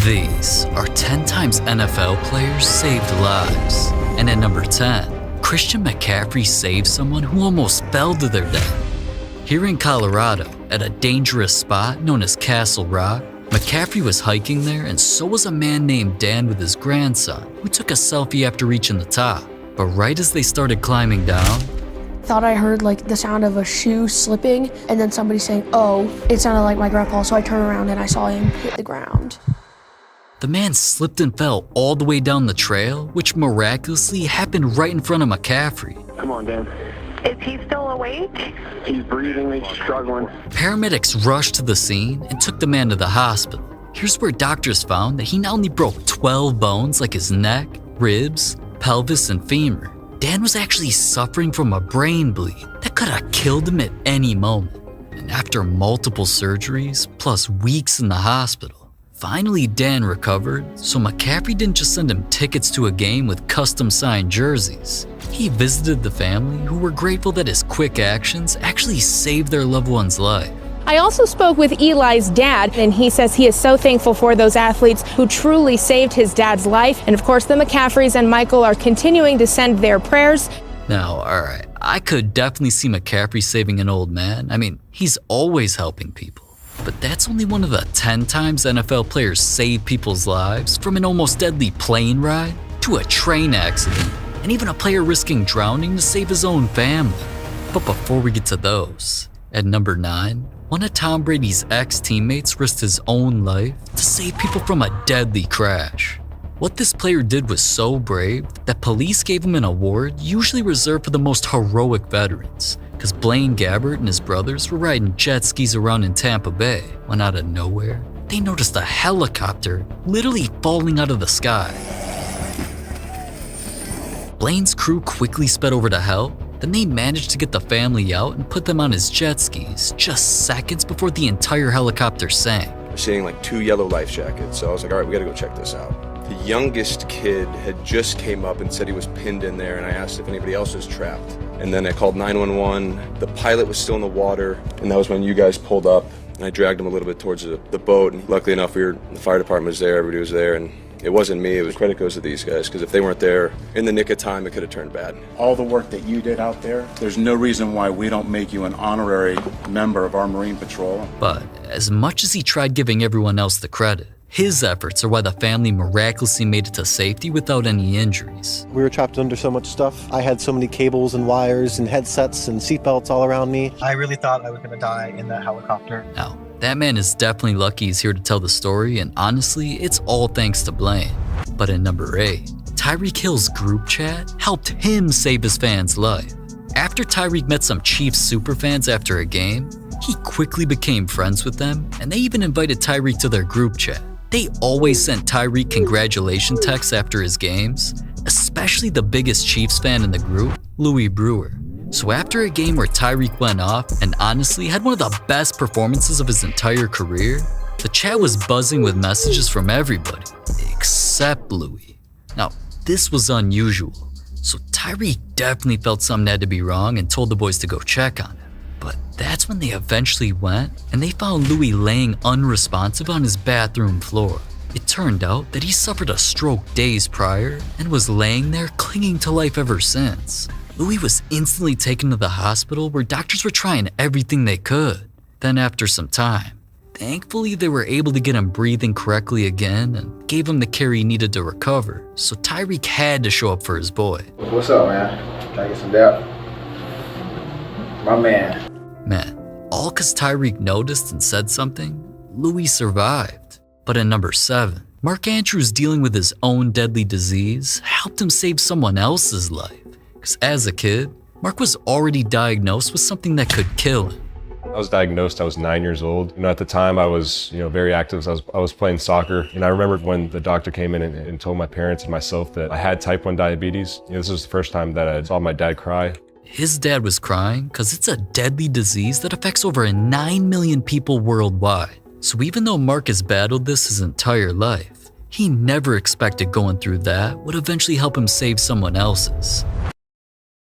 These are 10 times NFL players saved lives. And at number 10, Christian McCaffrey saved someone who almost fell to their death. Here in Colorado, at a dangerous spot known as Castle Rock, McCaffrey was hiking there, and so was a man named Dan with his grandson, who took a selfie after reaching the top. But right as they started climbing down, Thought I heard like the sound of a shoe slipping and then somebody saying, "Oh," it sounded like my grandpa, so I turned around and I saw him hit the ground. the man slipped and fell all the way down the trail, which miraculously happened right in front of McCaffrey. Come on, Dan. Is he still awake? He's breathing, he's struggling. Paramedics rushed to the scene and took the man to the hospital. Here's where doctors found that he not only broke 12 bones like his neck, ribs, pelvis, and femur, Dan was actually suffering from a brain bleed that could have killed him at any moment. And after multiple surgeries, plus weeks in the hospital, finally Dan recovered, so McCaffrey didn't just send him tickets to a game with custom-signed jerseys. He visited the family, who were grateful that his quick actions actually saved their loved one's life. I also spoke with Eli's dad, and he says he is so thankful for those athletes who truly saved his dad's life. And of course, the McCaffreys and Michael are continuing to send their prayers. Now, alright, I could definitely see McCaffrey saving an old man. I mean, he's always helping people. But that's only one of the 10 times NFL players saved people's lives, from an almost deadly plane ride to a train accident, and even a player risking drowning to save his own family. But before we get to those, at number 9, one of Tom Brady's ex-teammates risked his own life to save people from a deadly crash. What this player did was so brave that police gave him an award usually reserved for the most heroic veterans, because Blaine Gabbert and his brothers were riding jet skis around in Tampa Bay when out of nowhere, they noticed a helicopter literally falling out of the sky. Blaine's crew quickly sped over to help. Then they managed to get the family out and put them on his jet skis just seconds before the entire helicopter sank. We're seeing like 2 yellow life jackets, so I was like, all right, we gotta go check this out. The youngest kid had just came up and said he was pinned in there, and I asked if anybody else was trapped. And then I called 911. The pilot was still in the water, and that was when you guys pulled up. And I dragged him a little bit towards the boat, and luckily enough, the fire department was there, everybody was there, and it wasn't me, it was credit goes to these guys, because if they weren't there in the nick of time, it could have turned bad. All the work that you did out there, there's no reason why we don't make you an honorary member of our Marine Patrol. But as much as he tried giving everyone else the credit, his efforts are why the family miraculously made it to safety without any injuries. We were trapped under so much stuff. I had so many cables and wires and headsets and seatbelts all around me. I really thought I was going to die in that helicopter. Now, that man is definitely lucky he's here to tell the story, and honestly, it's all thanks to Blaine. But at number 8, Tyreek Hill's group chat helped him save his fans' life. After Tyreek met some Chiefs superfans after a game, he quickly became friends with them, and they even invited Tyreek to their group chat. They always sent Tyreek congratulation texts after his games, especially the biggest Chiefs fan in the group, Louis Brewer. So after a game where Tyreek went off and honestly had one of the best performances of his entire career, the chat was buzzing with messages from everybody, except Louis. Now, this was unusual, so Tyreek definitely felt something had to be wrong and told the boys to go check on him. But that's when they eventually went, and they found Louis laying unresponsive on his bathroom floor. It turned out that he suffered a stroke days prior and was laying there clinging to life ever since. Louis was instantly taken to the hospital where doctors were trying everything they could. Then after some time, thankfully they were able to get him breathing correctly again and gave him the care he needed to recover, so Tyreek had to show up for his boy. What's up, man? Can I get some dap? My man. Man, all cause Tyreek noticed and said something, Louis survived. But at number 7, Mark Andrews dealing with his own deadly disease helped him save someone else's life. Because as a kid, Mark was already diagnosed with something that could kill him. I was diagnosed, I was 9 years old. At the time I was, very active. I was playing soccer. And I remember when the doctor came in and told my parents and myself that I had type 1 diabetes. This was the first time that I saw my dad cry. His dad was crying because it's a deadly disease that affects over 9 million people worldwide. So even though Mark has battled this his entire life, he never expected going through that would eventually help him save someone else's.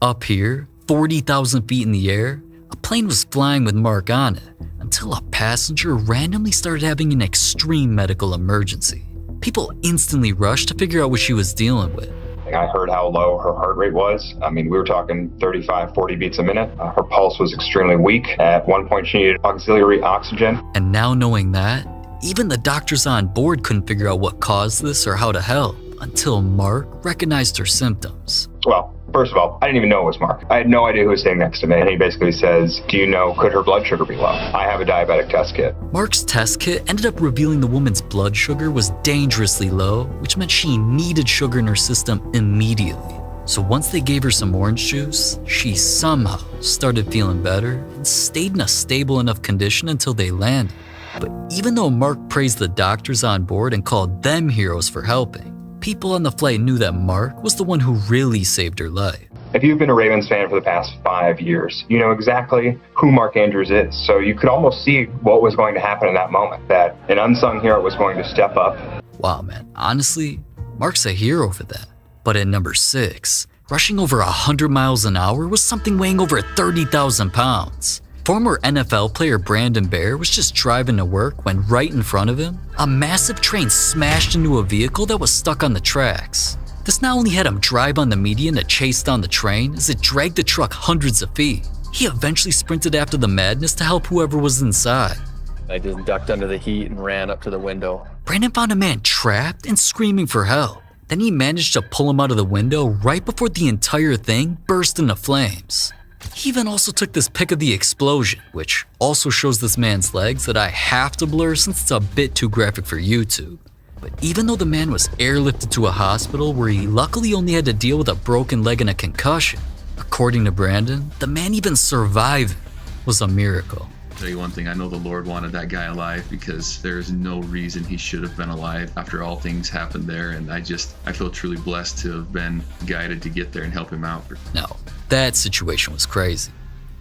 Up here, 40,000 feet in the air, a plane was flying with Mark on it until a passenger randomly started having an extreme medical emergency. People instantly rushed to figure out what she was dealing with. I heard how low her heart rate was. I mean, we were talking 35, 40 beats a minute. Her pulse was extremely weak. At one point, she needed auxiliary oxygen. And now knowing that, even the doctors on board couldn't figure out what caused this or how to help until Mark recognized her symptoms. Well, first of all, I didn't even know it was Mark. I had no idea who was sitting next to me. And he basically says, do you know, could her blood sugar be low? I have a diabetic test kit. Mark's test kit ended up revealing the woman's blood sugar was dangerously low, which meant she needed sugar in her system immediately. So once they gave her some orange juice, she somehow started feeling better and stayed in a stable enough condition until they landed. But even though Mark praised the doctors on board and called them heroes for helping, people on the flight knew that Mark was the one who really saved her life. If you've been a Ravens fan for the past 5 years, you know exactly who Mark Andrews is. So you could almost see what was going to happen in that moment, that an unsung hero was going to step up. Wow, man. Honestly, Mark's a hero for that. But at number 6, rushing over 100 miles an hour was something weighing over 30,000 pounds. Former NFL player Brandon Bear was just driving to work when right in front of him, a massive train smashed into a vehicle that was stuck on the tracks. This not only had him drive on the median to chase down the train as it dragged the truck hundreds of feet, he eventually sprinted after the madness to help whoever was inside. I just ducked under the heat and ran up to the window. Brandon found a man trapped and screaming for help. Then he managed to pull him out of the window right before the entire thing burst into flames. He even also took this pic of the explosion, which also shows this man's legs that I have to blur since it's a bit too graphic for YouTube. But even though the man was airlifted to a hospital where he luckily only had to deal with a broken leg and a concussion, according to Brandon, the man even surviving was a miracle. I'll tell you one thing, I know the Lord wanted that guy alive because there's no reason he should have been alive after all things happened there, and I feel truly blessed to have been guided to get there and help him out. No, that situation was crazy.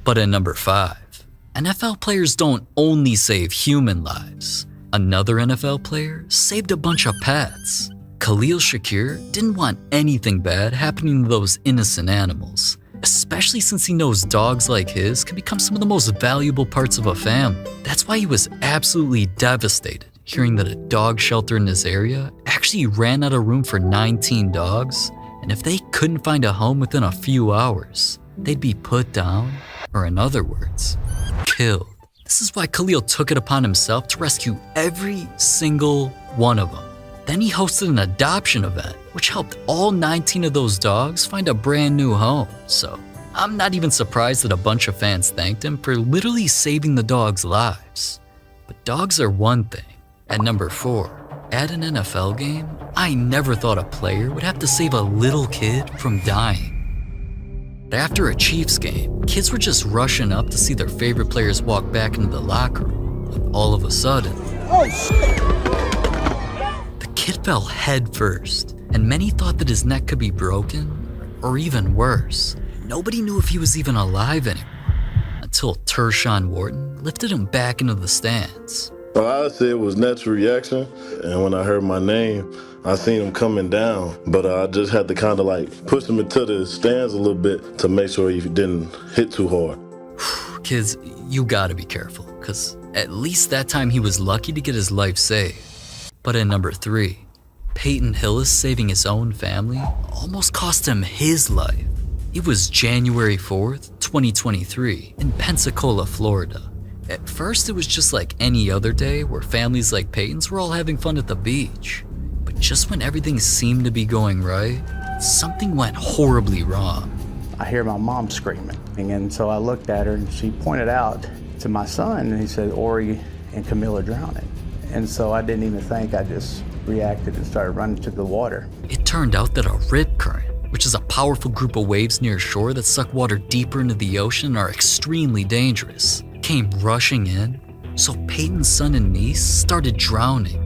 But at number 5, NFL players don't only save human lives. Another NFL player saved a bunch of pets. Khalil Shakir didn't want anything bad happening to those innocent animals, especially since he knows dogs like his can become some of the most valuable parts of a family. That's why he was absolutely devastated hearing that a dog shelter in his area actually ran out of room for 19 dogs, and if they couldn't find a home within a few hours, they'd be put down, or in other words, killed. This is why Khalil took it upon himself to rescue every single one of them. Then he hosted an adoption event, which helped all 19 of those dogs find a brand new home. So I'm not even surprised that a bunch of fans thanked him for literally saving the dogs' lives. But dogs are one thing. At number 4, at an NFL game, I never thought a player would have to save a little kid from dying. After a Chiefs game, kids were just rushing up to see their favorite players walk back into the locker room. When all of a sudden, oh shit! The kid fell head first, and many thought that his neck could be broken, or even worse. Nobody knew if he was even alive anymore, until Tershawn Wharton lifted him back into the stands. Well, I said it was natural reaction, and when I heard my name, I seen him coming down, but I just had to kind of like push him into the stands a little bit to make sure he didn't hit too hard. Kids, you gotta be careful, because at least that time he was lucky to get his life saved. But at number 3, Peyton Hillis saving his own family almost cost him his life. It was January 4th, 2023 in Pensacola, Florida. At first, it was just like any other day where families like Peyton's were all having fun at the beach. But just when everything seemed to be going right, something went horribly wrong. I hear my mom screaming, and so I looked at her and she pointed out to my son, and he said, Ori and Camille are drowning. And so I didn't even think, I just reacted and started running to the water. It turned out that a rip current, which is a powerful group of waves near shore that suck water deeper into the ocean and are extremely dangerous, came rushing in, so Peyton's son and niece started drowning.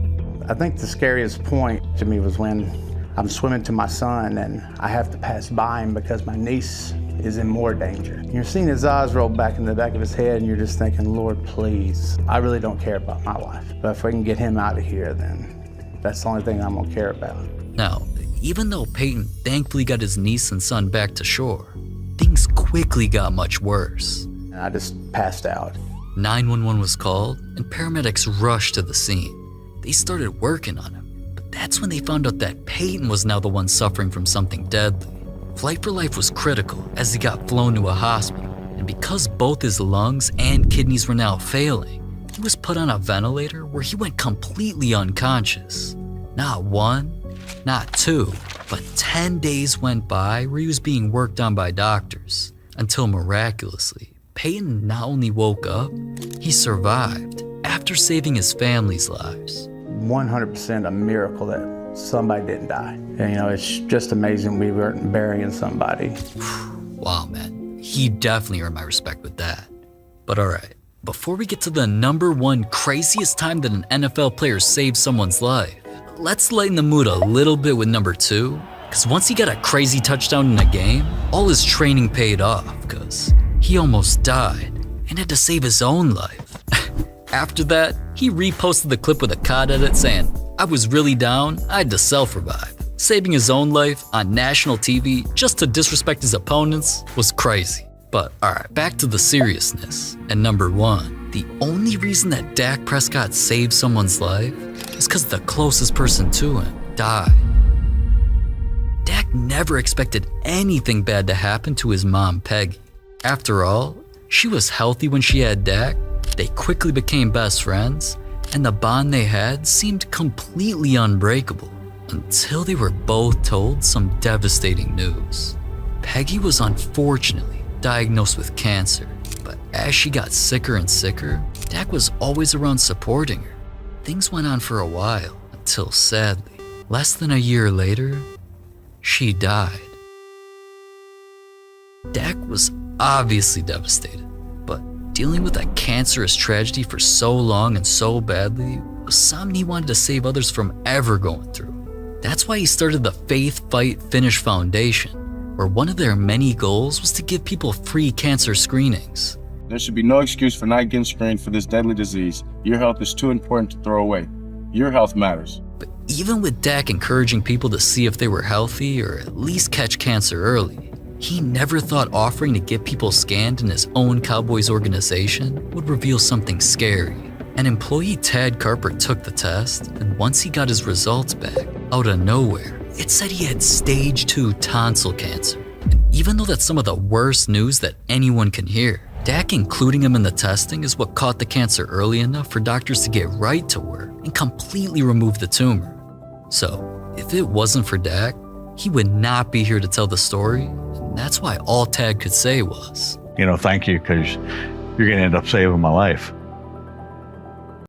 I think the scariest point to me was when I'm swimming to my son and I have to pass by him because my niece is in more danger. You're seeing his eyes roll back in the back of his head and you're just thinking, Lord, please, I really don't care about my life. But if we can get him out of here, then that's the only thing I'm gonna care about. Now, even though Peyton thankfully got his niece and son back to shore, things quickly got much worse. I just passed out. 911 was called and paramedics rushed to the scene. They started working on him, but That's when they found out that Peyton was now the one suffering from something deadly. Flight for life was critical as he got flown to a hospital, and because both his lungs and kidneys were now failing, he was put on a ventilator where he went completely unconscious. Not 1, not 2, but 10 days went by where he was being worked on by doctors, until miraculously, Peyton not only woke up, he survived after saving his family's lives. 100% a miracle that somebody didn't die. And, it's just amazing we weren't burying somebody. Wow, man. He definitely earned my respect with that. But alright, before we get to the #1 craziest time that an NFL player saved someone's life, let's lighten the mood a little bit with #2, because once he got a crazy touchdown in a game, all his training paid off, because he almost died and had to save his own life. After that, he reposted the clip with a COD edit saying, "I was really down, I had to self-revive." Saving his own life on national TV just to disrespect his opponents was crazy. But alright, back to the seriousness. And #1, the only reason that Dak Prescott saved someone's life is because the closest person to him died. Dak never expected anything bad to happen to his mom, Peggy. After all, she was healthy when she had Dak, they quickly became best friends, and the bond they had seemed completely unbreakable until they were both told some devastating news. Peggy was unfortunately diagnosed with cancer, but as she got sicker and sicker, Dak was always around supporting her. Things went on for a while until sadly, less than a year later, she died. Dak was obviously devastated, but dealing with a cancerous tragedy for so long and so badly was something he wanted to save others from ever going through. That's why he started the Faith Fight Finish Foundation, where one of their many goals was to give people free cancer screenings. There should be no excuse for not getting screened for this deadly disease. Your health is too important to throw away. Your health matters. But even with Dak encouraging people to see if they were healthy or at least catch cancer early, he never thought offering to get people scanned in his own Cowboys organization would reveal something scary. An employee, Tad Carper, took the test, and once he got his results back, out of nowhere, it said he had stage 2 tonsil cancer. And even though that's some of the worst news that anyone can hear, Dak including him in the testing is what caught the cancer early enough for doctors to get right to work and completely remove the tumor. So, if it wasn't for Dak, he would not be here to tell the story, and that's why all Tad could say was, thank you, because you're going to end up saving my life.